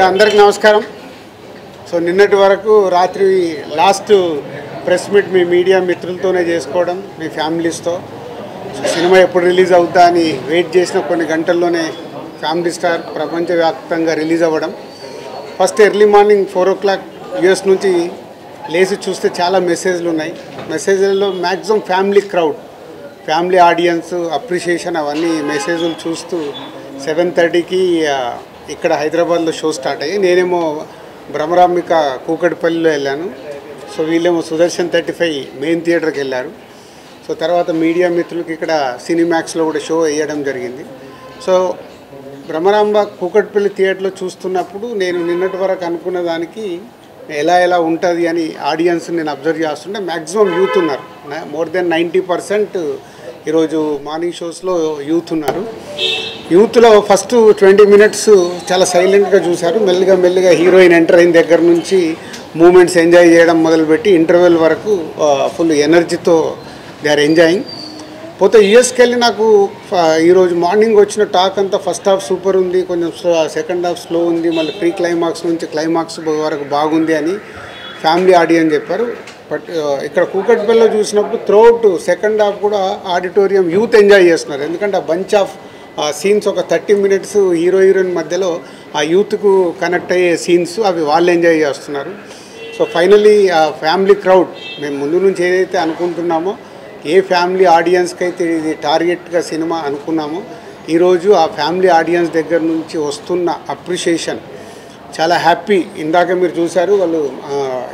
అందరికీ నమస్కారం. సో నిన్నటి వరకు రాత్రి last press meet me media మిత్రులతోనే చేసుకోవడం, మీ ఫ్యామిలీస్తో. సినిమా ఎప్పుడు రిలీజ్ అవుతా అని వెయిట్ చేసిన కొన్ని గంటల్లోనే ఫ్యామిలీ స్టార్ ప్రపంచవ్యాప్తంగా రిలీజ్ అవ్వడం. First early morning 4 o'clock US నుంచి లేచి చూస్తే చాలా మెసేజ్లు ఉన్నాయి. మెసేజ్లలో maximum family crowd, family audience, appreciation అవన్నీ మెసేజ్లు చూస్తూ 7:30కి ఇక్కడ హైదరాబాద్లో షో స్టార్ట్ అయ్యి నేనేమో భ్రమరాంబిక కూకట్పల్లిలో వెళ్ళాను. సో వీళ్ళేమో సుదర్శన్ 35 మెయిన్ థియేటర్కి వెళ్ళారు. సో తర్వాత మీడియా మిత్రులకి ఇక్కడ సినిమాక్స్లో కూడా షో వేయడం జరిగింది. సో భ్రమరాంబ కూకట్పల్లి థియేటర్లో చూస్తున్నప్పుడు నేను నిన్నటి వరకు అనుకున్న దానికి ఎలా ఉంటుంది అని ఆడియన్స్ నేను అబ్జర్వ్ చేస్తుంటే మ్యాక్సిమం యూత్ ఉన్నారు. మోర్ దెన్ 90% ఈరోజు మార్నింగ్ షోస్లో యూత్ ఉన్నారు. యూత్లో ఫస్ట్ 20 minutes చాలా సైలెంట్గా చూశారు. మెల్లిగా హీరోయిన్ ఎంటర్ అయిన దగ్గర నుంచి మూమెంట్స్ ఎంజాయ్ చేయడం మొదలుపెట్టి ఇంటర్వెల్ వరకు ఫుల్ ఎనర్జీతో దే ఆర్ ఎంజాయింగ్. పోతే యూఎస్కి వెళ్ళి నాకు ఈరోజు మార్నింగ్ వచ్చిన టాక్ అంతా ఫస్ట్ హాఫ్ సూపర్ ఉంది, కొంచెం సెకండ్ హాఫ్ స్లో ఉంది, మళ్ళీ ప్రీ క్లైమాక్స్ నుంచి క్లైమాక్స్ వరకు బాగుంది అని ఫ్యామిలీ ఆడియన్స్ చెప్పారు. బట్ ఇక్కడ కూకట్పల్లిలో చూసినప్పుడు త్రూఅవుట్ సెకండ్ హాఫ్ కూడా ఆడిటోరియం యూత్ ఎంజాయ్ చేస్తున్నారు. ఎందుకంటే ఆ బంచ్ ఆఫ్ సీన్స్ ఒక 30 minutes హీరోయిన్ మధ్యలో ఆ యూత్కు కనెక్ట్ అయ్యే సీన్స్ అవి వాళ్ళు ఎంజాయ్ చేస్తున్నారు. సో ఫైనల్లీ ఆ ఫ్యామిలీ క్రౌడ్ మేము ముందు నుంచి ఏదైతే అనుకుంటున్నామో, ఏ ఫ్యామిలీ ఆడియన్స్కి అయితే ఇది టార్గెట్గా సినిమా అనుకున్నామో, ఈరోజు ఆ ఫ్యామిలీ ఆడియన్స్ దగ్గర నుంచి వస్తున్న అప్రిషియేషన్ చాలా హ్యాపీ. ఇందాక మీరు చూశారు, వాళ్ళు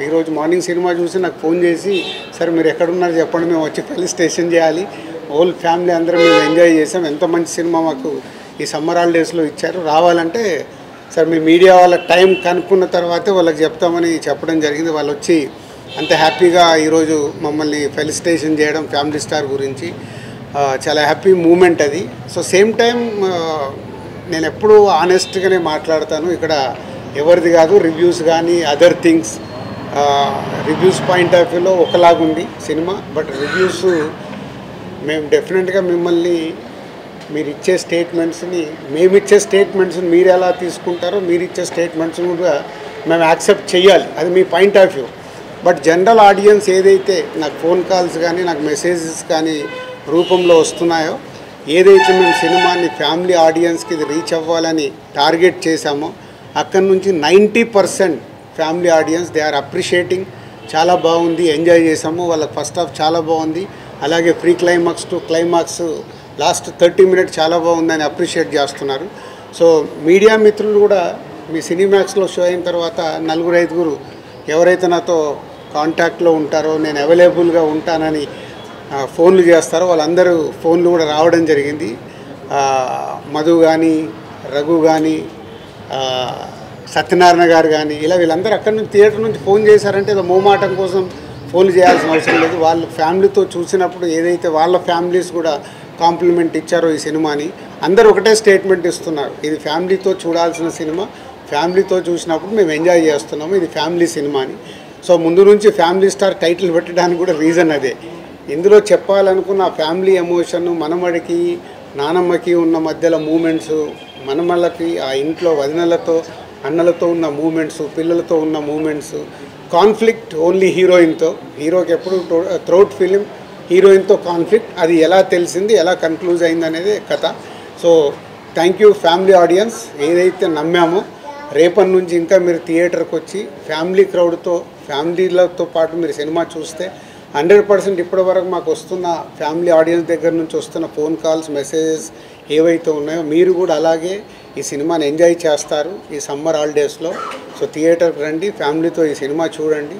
ఈరోజు మార్నింగ్ సినిమా చూసి నాకు ఫోన్ చేసి, సార్ మీరు ఎక్కడున్నారు చెప్పండి, మేము వచ్చి ఫెలిసిటేషన్ చేయాలి, హోల్ ఫ్యామిలీ అందరం మేము ఎంజాయ్ చేసాం, ఎంత మంచి సినిమా మాకు ఈ సమ్మర్ హాలిడేస్లో ఇచ్చారు, రావాలంటే సార్ మీ మీడియా వాళ్ళ టైం కనుక్కున్న తర్వాతే వాళ్ళకి చెప్తామని చెప్పడం జరిగింది. వాళ్ళు వచ్చి అంత హ్యాపీగా ఈరోజు మమ్మల్ని ఫెలిసిటేషన్ చేయడం ఫ్యామిలీ స్టార్ గురించి చాలా హ్యాపీ మూమెంట్ అది. సో సేమ్ టైం నేను ఎప్పుడూ ఆనెస్ట్గానే మాట్లాడతాను. ఇక్కడ ఎవరిది కాదు రివ్యూస్ కానీ other things. Reviews point of వ్యూలో ఒకలాగుంది సినిమా, బట్ రివ్యూస్ మేము డెఫినెట్గా మిమ్మల్ని మీరు ఇచ్చే స్టేట్మెంట్స్ని, మేమిచ్చే స్టేట్మెంట్స్ని మీరు ఎలా తీసుకుంటారో మీరు ఇచ్చే స్టేట్మెంట్స్ని కూడా మేము యాక్సెప్ట్ చేయాలి, అది మీ point of view. But general audience ఏదైతే నాకు ఫోన్ కాల్స్ కానీ నాకు మెసేజెస్ కానీ రూపంలో వస్తున్నాయో, ఏదైతే మేము సినిమాని ఫ్యామిలీ ఆడియన్స్కి ఇది రీచ్ అవ్వాలని టార్గెట్ చేశామో, అక్కడి నుంచి 90% family audience they are appreciating. చాలా బాగుంది, ఎంజాయ్ చేసాము, వాళ్ళకి ఫస్ట్ హాఫ్ చాలా బాగుంది, అలాగే pre climax to climax last 30 minutes చాలా బాగుందని అప్రిషియేట్ చేస్తున్నారు. సో మీడియా మిత్రులు కూడా మీ సినిమాక్స్లో షో అయిన తర్వాత 4-5 ఎవరైతే నాతో కాంటాక్ట్లో ఉంటారో, నేను అవైలబుల్గా ఉంటానని ఫోన్లు చేస్తారో, వాళ్ళందరూ ఫోన్లు కూడా రావడం జరిగింది. మధు కానీ, రఘు కానీ, సత్యనారాయణ గారు కానీ, ఇలా వీళ్ళందరూ అక్కడి నుంచి థియేటర్ నుంచి ఫోన్ చేశారంటే ఏదో మోమాటం కోసం ఫోన్లు చేయాల్సిన అవసరం లేదు. వాళ్ళ ఫ్యామిలీతో చూసినప్పుడు ఏదైతే వాళ్ళ ఫ్యామిలీస్ కూడా కాంప్లిమెంట్ ఇచ్చారో ఈ సినిమాని, అందరూ ఒకటే స్టేట్మెంట్ ఇస్తున్నారు, ఇది ఫ్యామిలీతో చూడాల్సిన సినిమా, ఫ్యామిలీతో చూసినప్పుడు మేము ఎంజాయ్ చేస్తున్నాము, ఇది ఫ్యామిలీ సినిమా అని. సో ముందు నుంచి ఫ్యామిలీ స్టార్ టైటిల్ పెట్టడానికి కూడా రీజన్ అదే. ఇందులో చెప్పాలనుకున్న ఆ ఫ్యామిలీ ఎమోషన్, మనమడికి నానమ్మకి ఉన్న మధ్యలో మూమెంట్స్, మనమళ్ళకి ఆ ఇంట్లో వదినలతో అన్నలతో ఉన్న మూమెంట్స్, పిల్లలతో ఉన్న మూమెంట్స్, కాన్ఫ్లిక్ట్ ఓన్లీ హీరోయిన్తో, హీరోకి ఎప్పుడు త్రూఅవుట్ ఫిలిం హీరోయిన్తో కాన్ఫ్లిక్ట్, అది ఎలా తెలిసింది, ఎలా కన్క్లూజ్ అయింది అనేది కథ. So thank you family audience, ఏదైతే నమ్మామో రేపటి నుంచి ఇంకా మీరు థియేటర్కి వచ్చి ఫ్యామిలీ క్రౌడ్తో, ఫ్యామిలీలతో పాటు మీరు సినిమా చూస్తే 100% ఇప్పటి వరకు మాకు వస్తున్న ఫ్యామిలీ ఆడియన్స్ దగ్గర నుంచి వస్తున్న ఫోన్ కాల్స్, మెసేజెస్ ఏవైతే ఉన్నాయో, మీరు కూడా అలాగే ఈ సినిమాని ఎంజాయ్ చేస్తారు ఈ సమ్మర్ హాలిడేస్లో. సో థియేటర్కి రండి, ఫ్యామిలీతో ఈ సినిమా చూడండి,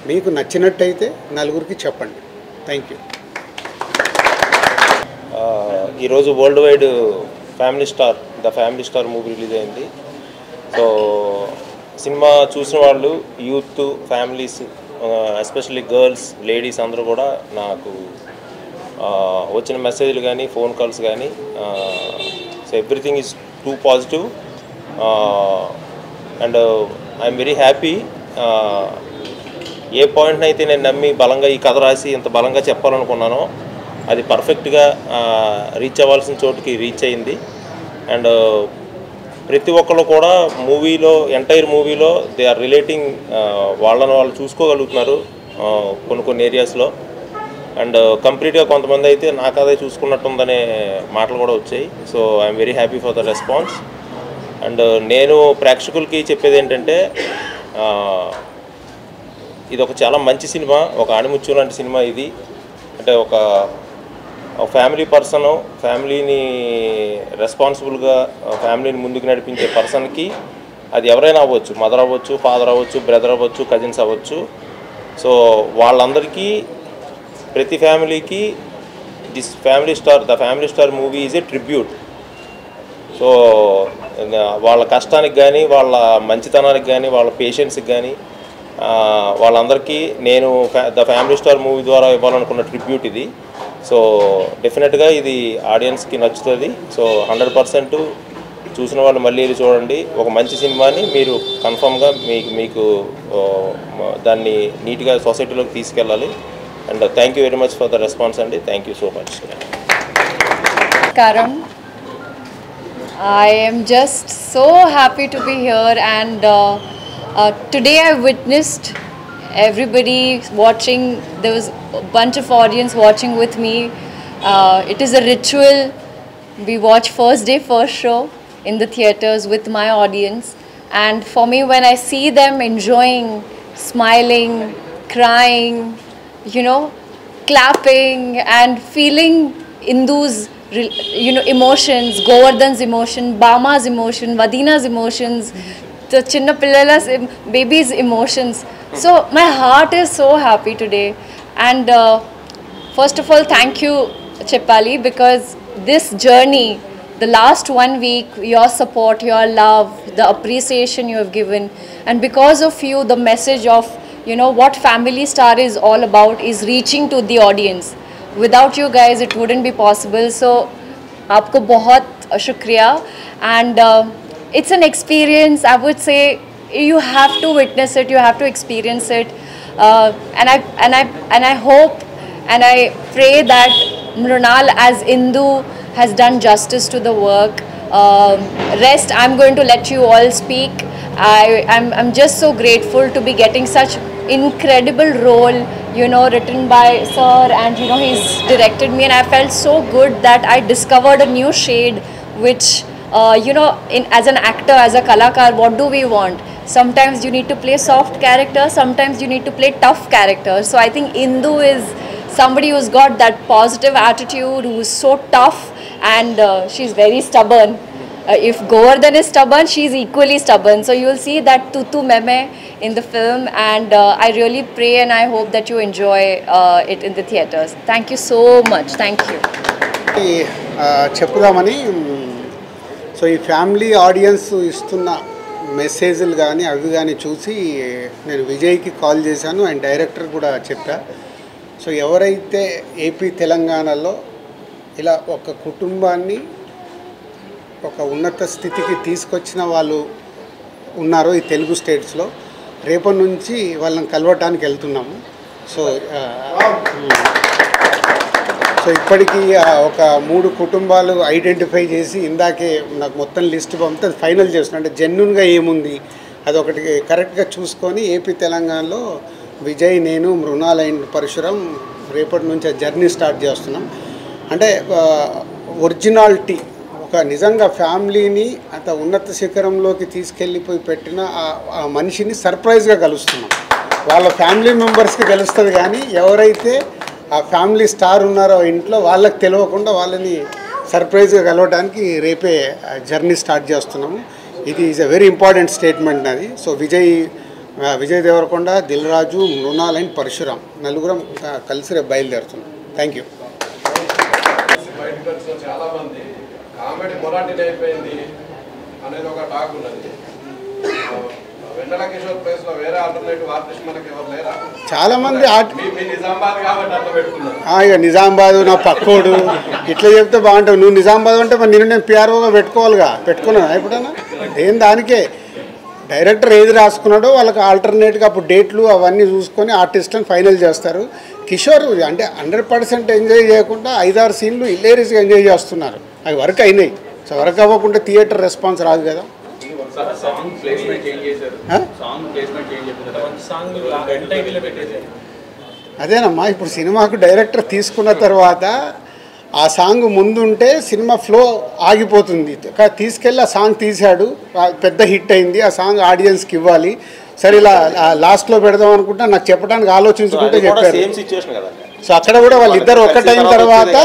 మీకు నచ్చినట్టయితే 4 చెప్పండి. Thank you. ఈరోజు world wide the family star movie release అయింది. సో సినిమా చూసిన వాళ్ళు, youth, families, especially girls, ladies అందరూ కూడా నాకు వచ్చిన మెసేజ్లు కానీ ఫోన్ కాల్స్ కానీ, so everything is too positive and I'm very happy. ఏ పాయింట్ని అయితే నేను నమ్మి బలంగా ఈ కథ రాసి ఇంత బలంగా చెప్పాలనుకున్నానో అది పర్ఫెక్ట్గా రీచ్ అవ్వాల్సిన చోటుకి రీచ్ అయింది. అండ్ ప్రతి ఒక్కరు కూడా మూవీలో ఎంటైర్ మూవీలో దే ఆర్ రిలేటింగ్, వాళ్ళని వాళ్ళు చూసుకోగలుగుతున్నారు కొన్ని ఏరియాస్లో. అండ్ కంప్లీట్గా కొంతమంది అయితే నాకు అదే చూసుకున్నట్టుందనే మాటలు కూడా వచ్చాయి. So I'm very happy for the response. And నేను ప్రేక్షకులకి చెప్పేది ఏంటంటే, ఇది ఒక చాలా మంచి సినిమా, ఒక ఆణిముత్యం లాంటి సినిమా ఇది. అంటే ఒక ఫ్యామిలీ పర్సన్, ఫ్యామిలీని రెస్పాన్సిబుల్గా ఫ్యామిలీని ముందుకు నడిపించే పర్సన్కి అది ఎవరైనా అవ్వచ్చు, మదర్ అవ్వచ్చు, ఫాదర్ అవ్వచ్చు, బ్రదర్ అవ్వచ్చు, కజిన్స్ అవ్వచ్చు. సో వాళ్ళందరికీ, ప్రతి ఫ్యామిలీకి this the family star movie is a tribute. So వాళ్ళ కష్టానికి కానీ, వాళ్ళ మంచితనానికి కానీ, వాళ్ళ పేషెన్స్కి కానీ, వాళ్ళందరికీ నేను ద ఫ్యామిలీ స్టార్ మూవీ ద్వారా ఇవ్వాలనుకున్న ట్రిబ్యూట్ ఇది. సో డెఫినెట్గా ఇది ఆడియన్స్కి నచ్చుతుంది. సో 100% చూసిన వాళ్ళు మళ్ళీ చూడండి. ఒక మంచి సినిమాని మీరు కన్ఫామ్గా మీకు దాన్ని నీట్గా సొసైటీలోకి తీసుకెళ్ళాలి. And thank you very much for the response అండి. Thank you so much. Karam, I am just so happy to be here, and today I witnessed everybody watching. There was a bunch of audience watching with me. It is a ritual. We watch first day, first show in the theaters with my audience, and for me, when I see them enjoying, smiling, crying, clapping and feeling Indu's emotions, Govardhan's emotion, Bama's emotion, Vadina's emotions, the Chinna Pillala's baby's emotions. So my heart is so happy today. And first of all, thank you, Cheppali, because this journey, the last 1 week, your support, your love, the appreciation you have given, and because of you, the message of what Family Star is all about is reaching to the audience. Without you guys, it wouldn't be possible. So, aapko bahut shukriya. And it's an experience. I would say you have to witness it. You have to experience it. And I hope and I pray that Mrunal as Indu has done justice to the work. Rest, I'm going to let you all speak. I'm just so grateful to be getting such incredible role, written by sir, and he's directed me, and I felt so good that I discovered a new shade, which as an actor, as a kalakar, what do we want? Sometimes you need to play soft character, sometimes you need to play tough character. So I think Indu is somebody who's got that positive attitude, who's so tough, and she's very stubborn. If Govardhan is stubborn, she's equally stubborn. So you'll see that tutu meme in the film, and I really pray and I hope that you enjoy it in the theaters. Thank you so much. Thank you. చెప్పుదామని so ఈ family audience ఇస్తున్న మెసేజ్లు కానీ అవి కానీ చూసి నేను విజయ్కి కాల్ చేశాను, అండ్ డైరెక్టర్ కూడా చెప్పా. సో ఎవరైతే ఏపీ తెలంగాణలో ఇలా ఒక కుటుంబాన్ని ఒక ఉన్నత స్థితికి తీసుకొచ్చిన వాళ్ళు ఉన్నారో ఈ తెలుగు స్టేట్స్లో, రేపటి నుంచి వాళ్ళని కలవటానికి వెళ్తున్నాము. సో ఇప్పటికీ ఒక 3 కుటుంబాలు ఐడెంటిఫై చేసి ఇందాకే నాకు మొత్తం లిస్ట్ పంపితే అది ఫైనల్ చేస్తున్నాను. అంటే జెన్యున్గా ఏముంది అదొకటి కరెక్ట్గా చూసుకొని ఏపీ తెలంగాణలో విజయ్, నేను, మృణాల్ అండ్ పరశురాం రేపటి నుంచి ఆ జర్నీ స్టార్ట్ చేస్తున్నాం. అంటే ఒరిజినాలిటీ, ఒక నిజంగా ఫ్యామిలీని అంత ఉన్నత శిఖరంలోకి తీసుకెళ్ళిపోయి పెట్టిన ఆ మనిషిని సర్ప్రైజ్గా కలుస్తున్నాం. వాళ్ళ ఫ్యామిలీ మెంబర్స్కి తెలుస్తుంది, కానీ ఎవరైతే ఆ ఫ్యామిలీ స్టార్ ఉన్నారో ఇంట్లో వాళ్ళకి తెలియకుండా వాళ్ళని సర్ప్రైజ్గా కలవడానికి రేపే జర్నీ స్టార్ట్ చేస్తున్నాము. ఇది is a very important statement అది. సో విజయ్ దేవరకొండ, దిల్ రాజు, మృణాల్ అండ్ పరశురాం నలుగురం కలిసి రేపు బయలుదేరుతున్నాం. Thank you. కామెడీ మొరాటిని అయిపోయింది అనేది ఒక టాక్ ఉన్నది. వెన్నెల కిషోర్ ప్లేస్ లో వేరే ఆల్టర్నేటివ్ ఆర్టిస్ట్ మనకి ఎవరు లేరా? చాలా మంది నిజామాబాద్ కాబట్టి అట్లా పెట్టుకున్నారు. ఇక నిజామాబాదు నా పక్కోడు ఇట్లా చెప్తే బాగుంటావు. నువ్వు నిజామాబాద్ అంటే మరి నేను పిఆర్ఓగా పెట్టుకున్నాను ఎప్పుడైనా? ఏం దానికే డైరెక్టర్ ఏది రాసుకున్నాడో వాళ్ళకి ఆల్టర్నేట్గా అప్పుడు డేట్లు అవన్నీ చూసుకొని ఆర్టిస్ట్ని ఫైనల్ చేస్తారు. కిషోర్ అంటే 100% ఎంజాయ్ చేయకుండా 5-6 సీన్లు ఇల్లేరీస్గా ఎంజాయ్ చేస్తున్నారు. అవి వర్క్ అయినాయి. సో వర్క్ అవ్వకుండా థియేటర్ రెస్పాన్స్ రాదు కదా. సాంగ్ ప్లేస్మెంట్ చేంజ్ చేశారు. సాంగ్ ప్లేస్మెంట్ చేంజ్ చేశారు. సాంగ్ టైటిల్ పెట్టేశారు. అదేనమ్మా, ఇప్పుడు సినిమాకు డైరెక్టర్ తీసుకున్న తర్వాత ఆ సాంగ్ ముందుంటే సినిమా ఫ్లో ఆగిపోతుంది. తీసుకెళ్ళి ఆ సాంగ్ తీశాడు, పెద్ద హిట్ అయింది, ఆ సాంగ్ ఆడియన్స్కి ఇవ్వాలి. సరే ఇలా లాస్ట్లో పెడదాం అనుకుంటా నాకు చెప్పడానికి ఆలోచించుకుంటే చెప్పారు. సో అక్కడ కూడా వాళ్ళిద్దరు ఒక్కటైన తర్వాత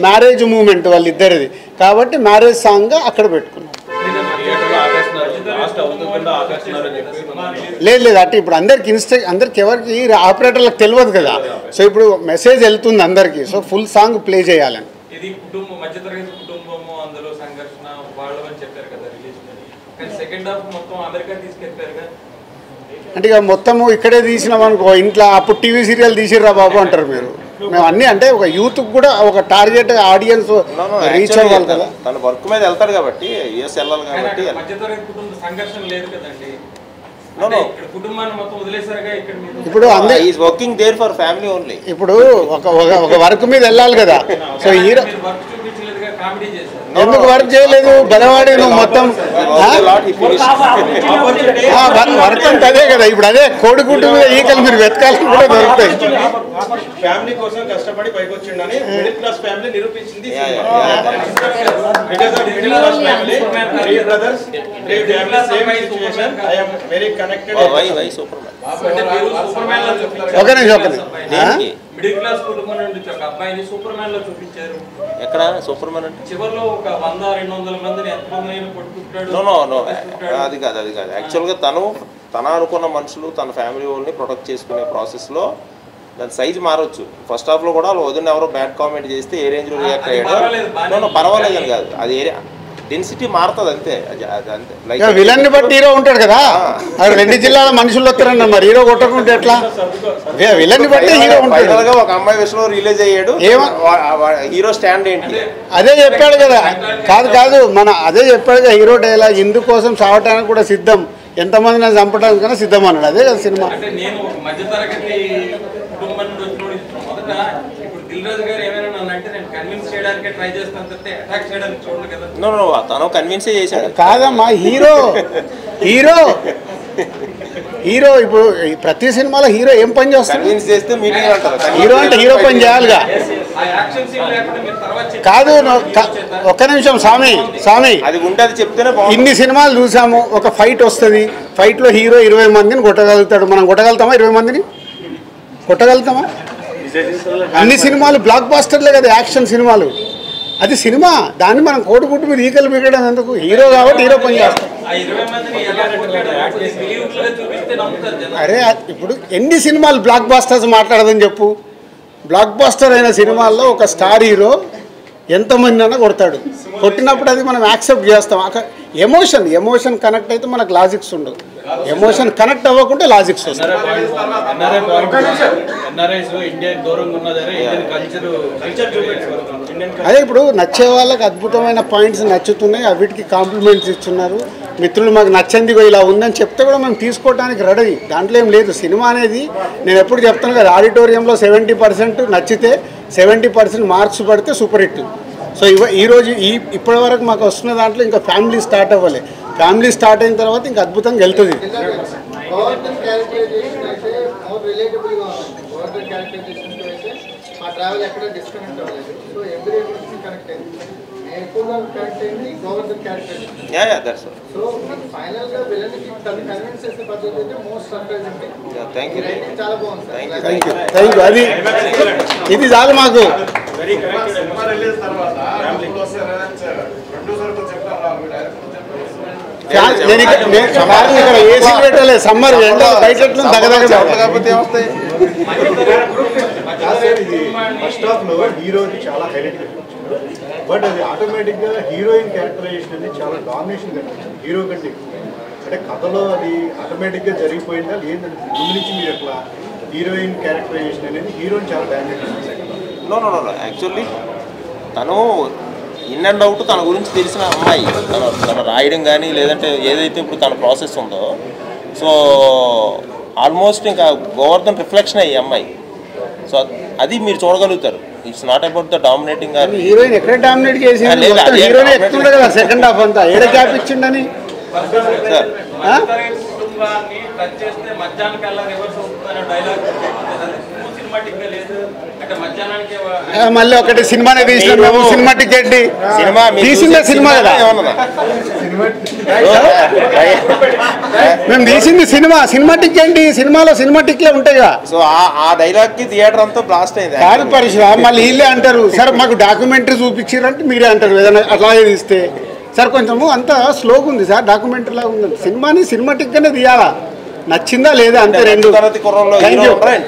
మ్యారేజ్ మూమెంట్ వాళ్ళిద్దరిది కాబట్టి మ్యారేజ్ సాంగ్ అక్కడ పెట్టుకున్నాం. లేదు అంటే ఇప్పుడు అందరికి ఎవరికి ఆపరేటర్లకు తెలియదు కదా. సో ఇప్పుడు మెసేజ్ వెళ్తుంది అందరికీ. సో ఫుల్ సాంగ్ ప్లే చేయాలని. ఇది కుటుంబం, మధ్యతరగతి కుటుంబము, అందులో సంఘర్షణ వాళ్ళు అని చెప్పారు కదా రిలీజ్. కానీ సెకండ్ హాఫ్ మొత్తం అమెరికా తీసుకెళ్ళారు కదా. అంటే ఇక మొత్తము ఇక్కడే తీసినాం అనుకో, ఇంట్లో అప్పుడు టీవీ సీరియల్ తీసిర్రా బాబు అంటారు మీరు. మేము అన్నీ అంటే ఒక యూత్ కూడా ఒక టార్గెట్ ఆడియన్స్ రీచ్ అవ్వాలి కదా. తన వర్క్ మీద వెళ్తాడు కాబట్టి యూఎస్ వెళ్ళాలి కాబట్టి. మధ్యతరగతి కుటుంబ సంఘర్షణ లేదు కదండి. కుటుంబాన్ని మొత్తం వదిలేసారుగా ఇక్కడ. ఇప్పుడు working there for family only. ఇప్పుడు ఒక వర్క్ మీద వెళ్ళాలి కదా. సో హీరో వర్క్ చూపించలేదుగా, కామెడీ చేశారు. ఎందుకు వర్క్ చేయలేదు? బలవాడి నువ్వు మొత్తం వర్క్ అంతా అదే కదా. ఇప్పుడు అదే కోడిగుడ్డు మీద ఈకలు మీరు వెతకాలని కూడా దొరుకుతాయి. ఫ్యామిలీ కోసం కష్టపడి పైకి వచ్చిండని మిడిల్ క్లాస్ ఫ్యామిలీ నిరూపించింది. మిడిల్ క్లాస్ కుటుంబం నుండి ఒక అబ్బాయిని సూపర్ మ్యాన్ లో చూపించారు. ఎక్కడ సూపర్ మ్యాన్ అంటే చివర్లో ఒక 100-200 మందిని ఎంతమంది కొట్టుకుంటాడు. అది కాదు యాక్చువల్గా తన అనుకున్న మనుషులు తన ఫ్యామిలీ వాళ్ళని ప్రొటెక్ట్ చేసుకునే ప్రాసెస్లో దాని సైజు మారవచ్చు. ఫస్ట్ హాఫ్లో కూడా వాళ్ళు వదిన ఎవరో బ్యాడ్ కామెంట్ చేస్తే ఏ రేంజ్లో రియాక్ట్ అయ్యాడు. పర్వాలేదు అని కాదు, అది డెన్సిటీ మారుతుంది అంతే. అంతే లైక్ విలన్ ని బట్టి హీరో ఉంటాడు కదా. అక్కడ 2 జిల్లాల మనుషులు వస్తారన్న మరి హీరో కొట్టకుంటే ఎట్లా? విలన్ ని బట్టి హీరో ఉంటాడు. ఒక అమ్మాయి విషయంలో రిలీజ్ అయ్యాడు, హీరో స్టాండ్ ఏంటి అదే చెప్పాడు కదా. కాదు అదే చెప్పాడు కదా హీరో డైలాగ్, ఇందుకోసం సావటానికి కూడా సిద్ధం, ఎంతమంది నన్ను చంపడానికి కన్నా సిద్ధం అన్నాడు. అదే కదా సినిమా. అంటే నేను ఒక మధ్యతరగతి కుటుంబం నుండి వచ్చిన మొదట ఇప్పుడు దిల్ రాజు గారు ఏమైనా నన్ను అంటే నేను కన్విన్స్ చేయడానికి ట్రై చేస్తాను తప్పితే అటాక్ చేయడానికి చూడను కదా. తను కన్విన్సే చేశాడు. కాదమ్మా, హీరో ఇప్పుడు ప్రతి సినిమాలో హీరో ఏం పని చేస్తాడు? హీరో అంటే హీరో పని చేయాలిగా. కాదు ఒక్క నిమిషం స్వామి, అది ఉంటే అది చెప్తేనే ఇన్ని సినిమాలు చూసాము. ఒక ఫైట్ వస్తుంది, ఫైట్లో హీరో 20 మందిని కొట్టగలుగుతాడు. మనం కొట్టగలుగుతామా? 20 మందిని కొట్టగలుగుతామా? అన్ని సినిమాలు బ్లాక్ బాస్టర్లే కదా, యాక్షన్ సినిమాలు. అది సినిమా, దాన్ని మనం కోడిగుడ్డు మీద ఈకలు మిగడం ఎందుకు? హీరో కాబట్టి హీరో పని చేస్తాం. అరే ఇప్పుడు ఎన్ని సినిమాలు బ్లాక్ బాస్టర్స్ మాట్లాడదని చెప్పు. బ్లాక్ బాస్టర్ అయిన సినిమాల్లో ఒక స్టార్ హీరో ఎంతమంది అన్నా కొడతాడు. కొట్టినప్పుడు అది మనం యాక్సెప్ట్ చేస్తాం. ఎమోషన్ కనెక్ట్ అయితే మనకు లాజిక్స్ ఉండవు. ఎమోషన్ కనెక్ట్ అవ్వకుంటే లాజిక్స్ వస్తాయి. అదే ఇప్పుడు నచ్చే వాళ్ళకి అద్భుతమైన పాయింట్స్ నచ్చుతున్నాయి, అవిటికి కాంప్లిమెంట్స్ ఇస్తున్నారు. మిత్రులు మాకు నచ్చింది ఇలా ఉందని చెప్తే కూడా మనం తీసుకోవడానికి రెడీ. దాంట్లో ఏం లేదు. సినిమా అనేది నేను ఎప్పుడు చెప్తాను కదా, ఆడిటోరియంలో 70% నచ్చితే 70% మార్క్స్ పడితే సూపర్ హిట్. సో ఈరోజు ఇప్పటి వరకు మాకు వస్తున్న దాంట్లో ఇంకా ఫ్యామిలీ స్టార్ట్ అవ్వాలి. ఫ్యామిలీ స్టార్ట్ అయిన తర్వాత ఇంకా అద్భుతంగా వెళ్తుంది. అది ఇది చాలు మాకు. ఇక్కడ ఏసీ పెట్టలేదు, సమ్మర్ బయట కాకపోతే వస్తాయి. ఫస్ట్ హాఫ్ లో హీరోని చాలా హైలైట్, బట్ అది ఆటోమేటిక్ గా హీరోయిన్ క్యారెక్టరైజేషన్ అనేది చాలా డామినేషన్ కనిపించింది హీరో కంటే. అంటే కథలో అది ఆటోమేటిక్ గా జరిగిపోయిందా లేదంటే ముందు నుంచి మీరు ఎట్లా హీరోయిన్ క్యారెక్టరైజేషన్ అనేది హీరోని చాలా డామినేట్ చేసింది? నో యాక్చువల్లీ తను ఇన్ అండ్ అవుట్ తన గురించి తెలిసిన అమ్మాయి. తన రాయడం కానీ లేదంటే ఏదైతే ఇప్పుడు తన ప్రాసెస్ ఉందో, సో ఆల్మోస్ట్ ఇంకా గోవర్ధన్ రిఫ్లెక్షన్ అయ్యి అమ్మాయి. సో అది మీరు చూడగలుగుతారు. It's not about the dominating. Heroine ఎక్కడ డామినేట్ చేసింది? హీరోయిన్ ఎక్కుతుండే కదా సెకండ్ హాఫ్ అంతా. ఏడ గ్యాప్ ఇచ్చిండని మధ్యతరగతి కుటుంబాన్ని టచ్ చేస్తే మధ్యాహ్నం కల్లా రివర్స్ అవుతుందనే డైలాగ్ సినిమాటిక్ గా లేదు అంటే మధ్యాహ్నానికి మళ్ళీ ఒకటి సినిమానే తీసినాం సినిమాటిక్ ఏంటి తీసిందే సినిమా కదా మేము తీసింది సినిమాటిక్ ఏంటి సినిమాలో సినిమాటిక్లే ఉంటాయిగా. సో ఆ డైలాగ్ కి థియేటర్ అంతా బ్లాస్ట్ అయింది. కాదు పరిశ్రమ మళ్ళీ వీళ్ళే అంటారు సార్ మాకు డాక్యుమెంటరీ చూపించారంటే మీరే అంటారు ఏదైనా అట్లాగే తీస్తే సార్ కొంచెము అంతా స్లోగా ఉంది సార్ డాక్యుమెంటరీ లాగా ఉంది. సినిమాని సినిమాటిక్గానే తీయాలా నచ్చిందా లేదా అంతే రెండు.